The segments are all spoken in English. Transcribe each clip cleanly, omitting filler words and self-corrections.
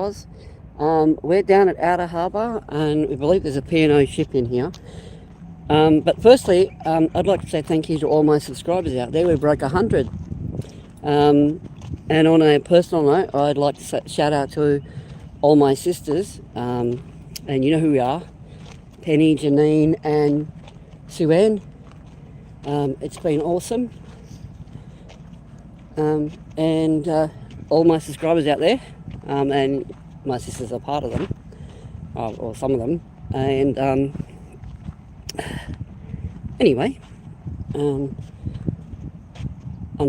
Oz. We're down at Outer Harbour, and we believe there's a P&O ship in here. But firstly, I'd like to say thank you to all my subscribers out there. We broke 100. And on a personal note, I'd like to shout out to all my sisters, and you know who we are, Penny, Janine and Sue Ann. It's been awesome. And all my subscribers out there, and my sisters are part of them, or some of them. And anyway, I'm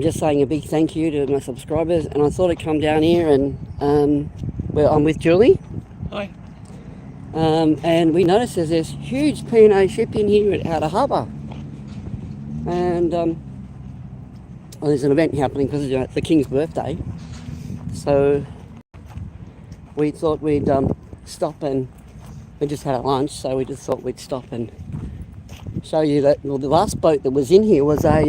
just saying a big thank you to my subscribers, and I thought I'd come down here and well, I'm with Julie. Hi. And we noticed there's this huge P&O ship in here at Outer Harbour, and well, there's an event happening because it's the King's birthday, so we thought we'd stop, and we just had a lunch, so we just thought we'd stop and show you that. Well, the last boat that was in here was a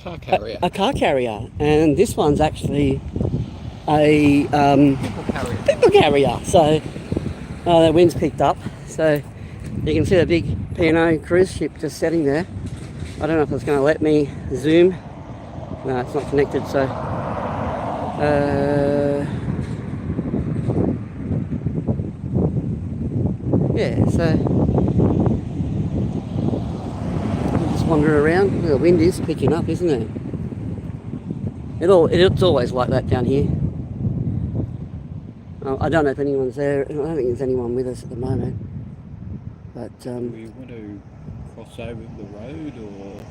car carrier. A car carrier, and this one's actually a people carrier. So the wind's picked up, so you can see the big P&O cruise ship just sitting there. I don't know if it's going to let me zoom. No, it's not connected, so yeah, so just wander around. The wind is picking up, isn't it? It's always like that down here. I don't know if anyone's there. I don't think there's anyone with us at the moment. But do we want to cross over the road, or?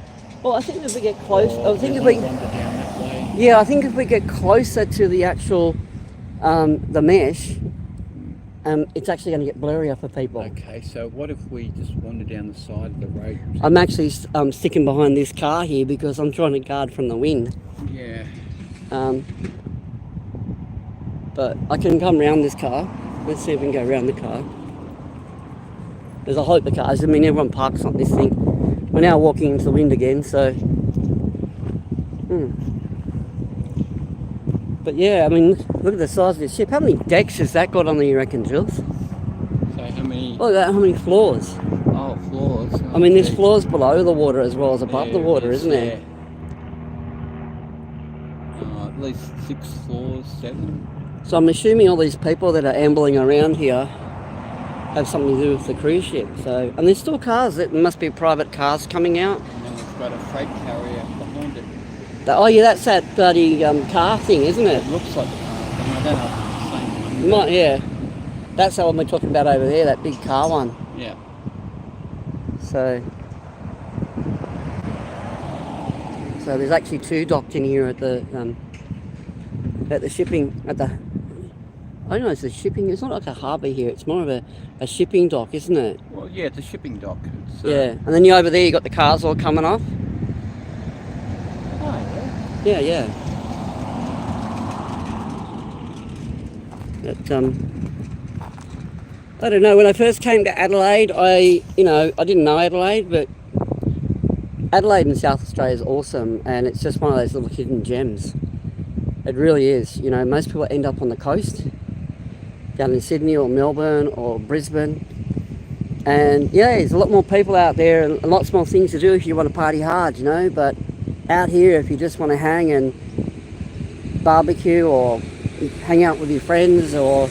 Well, I think if we get close, I think if we wander down that way. Yeah, I think if we get closer to the actual the mesh, it's actually going to get blurrier for people. Okay, so what if we just wander down the side of the road? I'm actually sticking behind this car here because I'm trying to guard from the wind. Yeah. But I can come round this car. Let's see if we can go around the car. Because I hope the cars, I mean, everyone parks on this thing. We're now walking into the wind again, so. But yeah, I mean, look at the size of this ship. How many decks has that got on there, you reckon, Jules? So how many? Look at that, how many floors? Oh, floors. Oh, I mean, there's floors below the water as well as above the water, isn't there? there? At least 6 floors, 7. So I'm assuming all these people that are ambling around here have something to do with the cruise ship. So, and there's still cars. There must be private cars coming out. And then we've got a freight carrier behind it. Oh yeah, that's that bloody car thing, isn't it? It looks like a car thing. I don't know if it's the same one. Might, yeah. That's the one we're talking about over there, that big car one. Yeah. So there's actually 2 docked in here at the shipping, I don't know, it's a shipping, it's not like a harbour here, it's more of a shipping dock, isn't it? Well, yeah, it's a shipping dock. It's, yeah, and then you over there, you got the cars all coming off. Oh, yeah. Yeah. But, I don't know, when I first came to Adelaide, I didn't know Adelaide, but Adelaide in South Australia is awesome, and it's just one of those little hidden gems. It really is. You know, most people end up on the coast, down in Sydney or Melbourne or Brisbane. And yeah, there's a lot more people out there and lots more things to do if you want to party hard, you know. But out here, if you just want to hang and barbecue or hang out with your friends, or,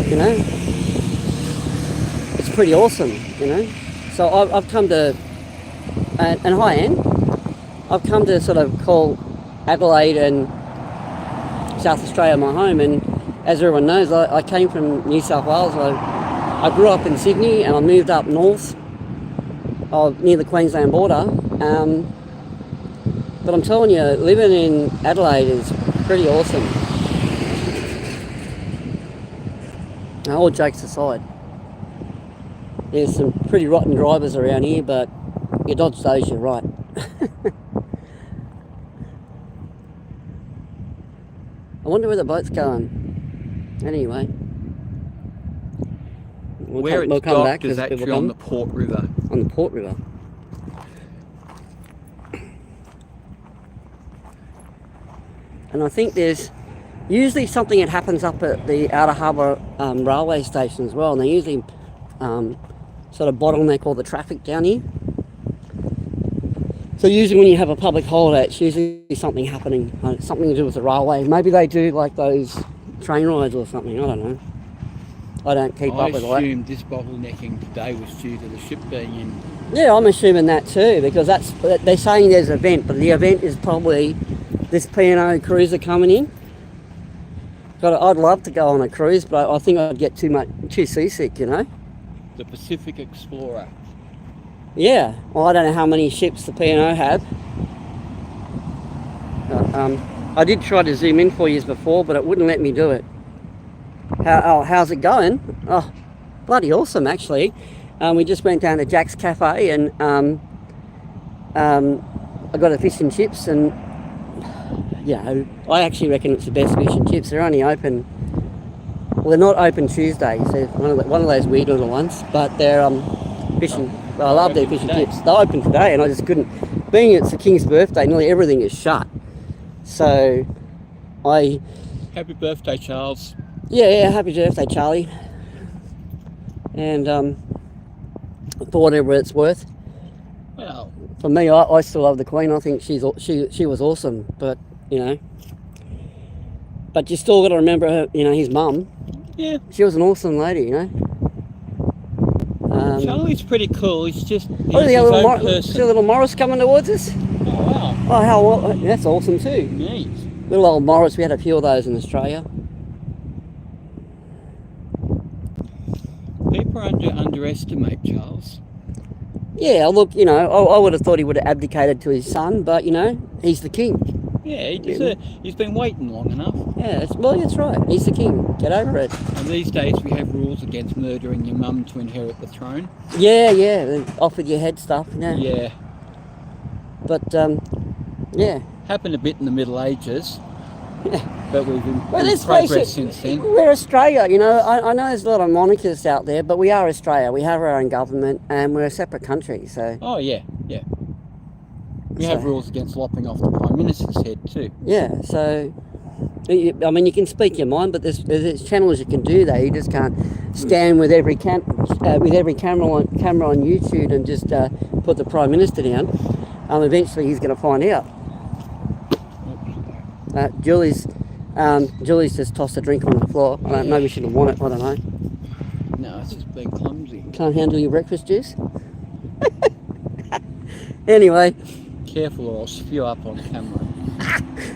you know, it's pretty awesome, you know. So I've come to, and hi Anne, I've come to sort of call Adelaide and South Australia my home, and as everyone knows, I came from New South Wales. I grew up in Sydney and I moved up north near the Queensland border, but I'm telling you, living in Adelaide is pretty awesome. Now, all jokes aside, there's some pretty rotten drivers around here, but you dodge those, you're right. I wonder where the boat's going. Anyway, we'll come back is actually on the Port River. On the Port River. And I think there's usually something that happens up at the Outer Harbour railway station as well, and they usually sort of bottleneck all the traffic down here. So usually when you have a public holiday, it's usually something happening, something to do with the railway. Maybe they do like those train rides or something, I don't know. I don't keep up with it. I assumed this bottlenecking today was due to the ship being in. Yeah, I'm assuming that too, because they're saying there's an event, but the event is probably this P&O cruiser coming in. I'd love to go on a cruise, but I think I'd get too seasick, you know. The Pacific Explorer. Yeah, well, I don't know how many ships the P&O have. I did try to zoom in for you before, but it wouldn't let me do it. How's it going? Oh, bloody awesome, actually. We just went down to Jack's Cafe and I got a fish and chips, and I actually reckon it's the best fish and chips. They're only open, well, they're not open Tuesdays. They're one of those weird little ones, but they're fishing. Well, I love their fish and chips. They're open today, and I just couldn't. Being it's the King's birthday, nearly everything is shut. So, Happy birthday, Charles. Yeah, happy birthday, Charlie. And for whatever it's worth. Well, for me, I still love the Queen. I think she was awesome, but but you still got to remember her. You know, his mum. Yeah. She was an awesome lady, you know. Charlie's pretty cool. He's just See a little Morris coming towards us. Oh wow. Oh, that's awesome too. Neat. Little old Morris. We had a few of those in Australia. People underestimate Charles. Yeah, look, you know, I would have thought he would have abdicated to his son, but, you know, he's the king. Yeah, he's been waiting long enough. Yeah, that's right. He's the king. Get over it. And these days we have rules against murdering your mum to inherit the throne. Yeah, off with your head stuff. Yeah. But, yeah. Happened a bit in the Middle Ages. Yeah. But we've been progress since then. We're Australia, you know. I know there's a lot of monarchists out there, but we are Australia. We have our own government, and we're a separate country. So. Oh yeah. We have rules against lopping off the Prime Minister's head too. Yeah. So, I mean, you can speak your mind, but there's channels you can do that. You just can't stand with every camera on YouTube and just put the Prime Minister down. Eventually, he's going to find out. Julie's just tossed a drink on the floor. Maybe she didn't want it. I don't know. No, it's just being clumsy. Can't handle your breakfast juice. Anyway. Careful or I'll spew up on camera.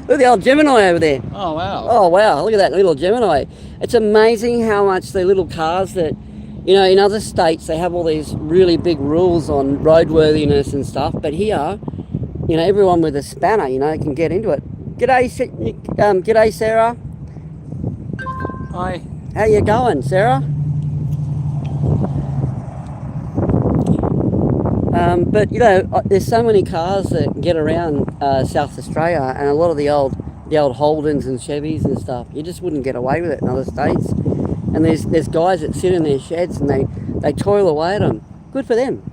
Look at the old Gemini over there. Oh wow. Oh wow, look at that little Gemini. It's amazing how much the little cars that, you know, in other states they have all these really big rules on roadworthiness and stuff, but here, you know, everyone with a spanner, you know, can get into it. G'day Sarah. Hi. How you going, Sarah? But you know, there's so many cars that get around South Australia, and a lot of the old Holdens and Chevys and stuff. You just wouldn't get away with it in other states. And there's guys that sit in their sheds and they toil away at them. Good for them.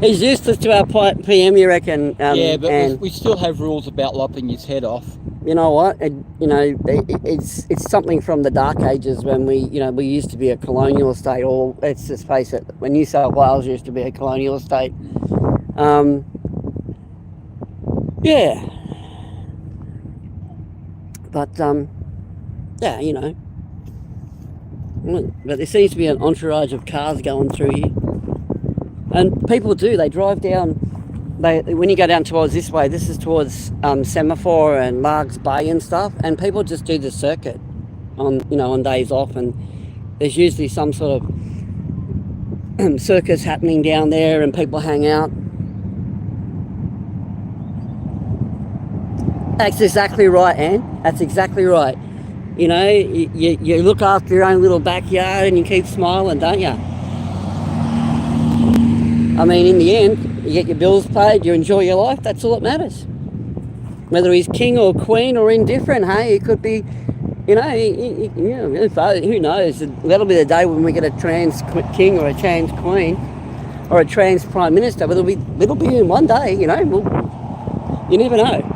He's useless to our PM, you reckon? Yeah, but we still have rules about lopping his head off. You know what? It's something from the dark ages when we used to be a colonial state, or let's just face it, when New South Wales used to be a colonial state. Yeah. But yeah, you know. But there seems to be an entourage of cars going through here. And people they drive down, when you go down towards this way, this is towards Semaphore and Largs Bay and stuff, and people just do the circuit on days off, and there's usually some sort of circus happening down there and people hang out. That's exactly right, Anne. That's exactly right. You know, you look after your own little backyard and you keep smiling, don't you? I mean, in the end, you get your bills paid, you enjoy your life, that's all that matters. Whether he's king or queen or indifferent, hey, it could be, you know, who knows? That'll be the day when we get a trans king or a trans queen. or a trans prime minister, but it'll be in one day, you know. You never know.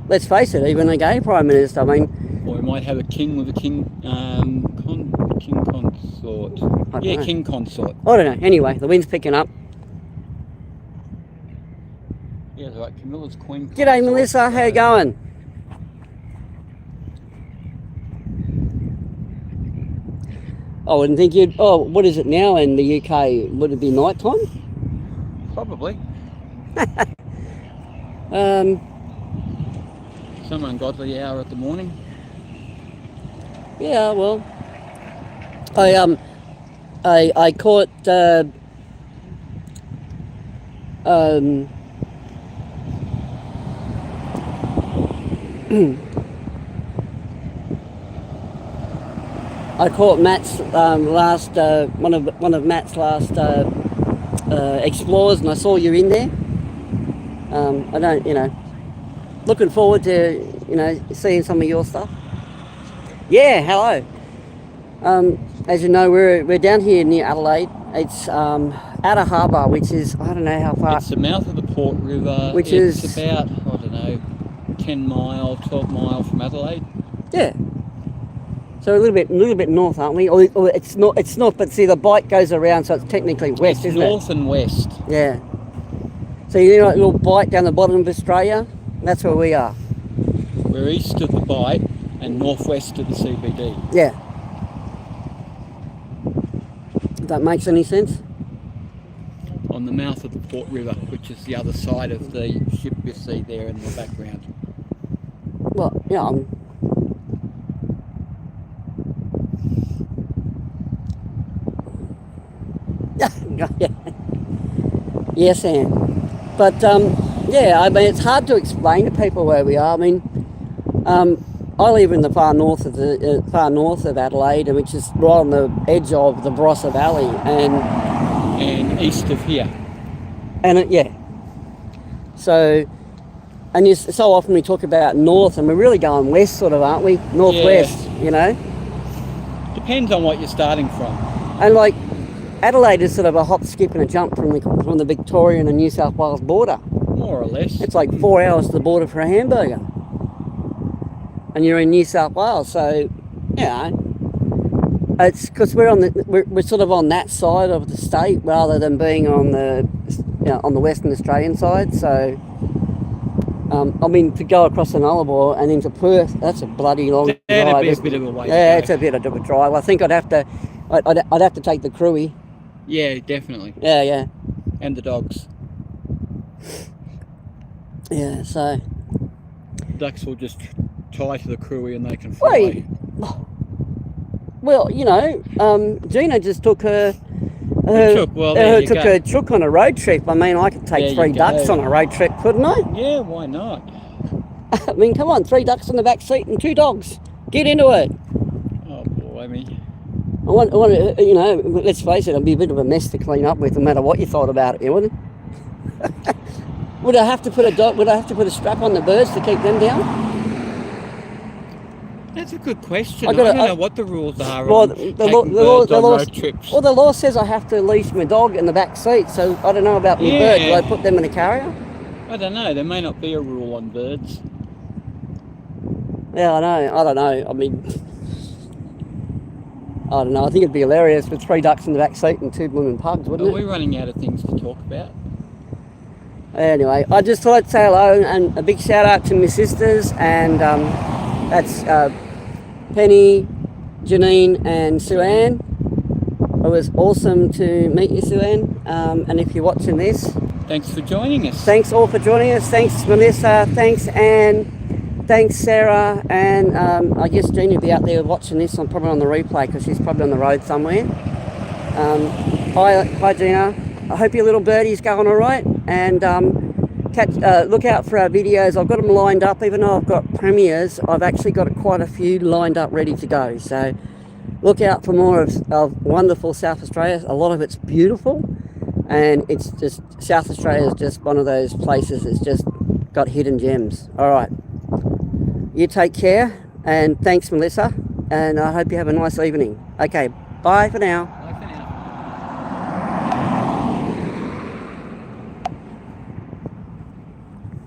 Let's face it, even a gay prime minister. I mean, or we might have a king with a king consort. Yeah, know. King consort. I don't know. Anyway, the wind's picking up. Yeah, like Camilla's queen. G'day, Melissa. How you going? I wouldn't think you'd... Oh, what is it now in the UK? Would it be night time? Probably. Some ungodly hour at the morning. Yeah, well, I caught I caught Matt's last one of Matt's last explores, and I saw you in there. I don't, you know, looking forward to, you know, seeing some of your stuff. Yeah, hello. As you know, we're down here near Adelaide. It's Outer Harbour, which is, I don't know how far. It's the mouth of the Port River. Which it's is about, I don't know, 10 mile, 12 mile from Adelaide. Yeah. So a little bit north, aren't we? Or it's not. But see, the bike goes around, so it's technically west, isn't it? North and west. Yeah. So you know, a little bite down the bottom of Australia. That's where we are. We're east of the Bight and northwest of the CBD. Yeah. If that makes any sense? On the mouth of the Port River, which is the other side of the ship you see there in the background. Well, yeah. Yes, Anne. But yeah, I mean, it's hard to explain to people where we are. I mean, I live in the far north of Adelaide, which is right on the edge of the Barossa Valley, and east of here. And yeah. So, and so often we talk about north, and we're really going west, sort of, aren't we? Northwest, yeah. You know. Depends on what you're starting from. And like, Adelaide is sort of a hop, skip and a jump from the Victorian and New South Wales border. More or less. It's like 4 hours to the border for a hamburger. And you're in New South Wales, so, you know, it's because we're sort of on that side of the state rather than being on the, you know, on the Western Australian side. So, I mean, to go across the Nullarbor and into Perth, that's a bloody long drive. That'd be a bit of a way. Yeah, it's a bit of a drive. I think I'd have to take the Cruey. Yeah, definitely. Yeah. And the dogs. Yeah, so... Ducks will just tie to the Cruey and they can fly. Well, you know, Gina just took her chook on a road trip. I mean, I could take 3 ducks on a road trip, couldn't I? Yeah, why not? I mean, come on, 3 ducks in the back seat and 2 dogs. Get into it. Oh, boy, I mean... I want, you know, let's face it, it'd be a bit of a mess to clean up with, no matter what you thought about it, wouldn't it? Would I have to put a strap on the birds to keep them down? That's a good question. I don't know what the rules are on road trips. Well, the law says I have to leash my dog in the back seat, so I don't know about my bird. Do I put them in a carrier? I don't know. There may not be a rule on birds. Yeah, I don't know. I mean... I don't know, I think it'd be hilarious with 3 ducks in the back seat and 2 blooming pugs, wouldn't it? Are we running out of things to talk about? Anyway, I just thought I'd say hello and a big shout out to my sisters, and that's Penny, Janine and Sue Ann. It was awesome to meet you, Sue Ann, and if you're watching this... Thanks for joining us. Thanks all for joining us. Thanks Melissa, thanks Anne. Thanks, Sarah, and I guess Jean will be out there watching this. I'm probably on the replay because she's probably on the road somewhere. Hi, Gina. I hope your little birdie's going all right. And look out for our videos. I've got them lined up. Even though I've got premieres, I've actually got quite a few lined up ready to go. So look out for more of wonderful South Australia. A lot of it's beautiful, and it's just South Australia is just one of those places that's just got hidden gems. All right. You take care, and thanks, Melissa. and I hope you have a nice evening. Okay, bye for now.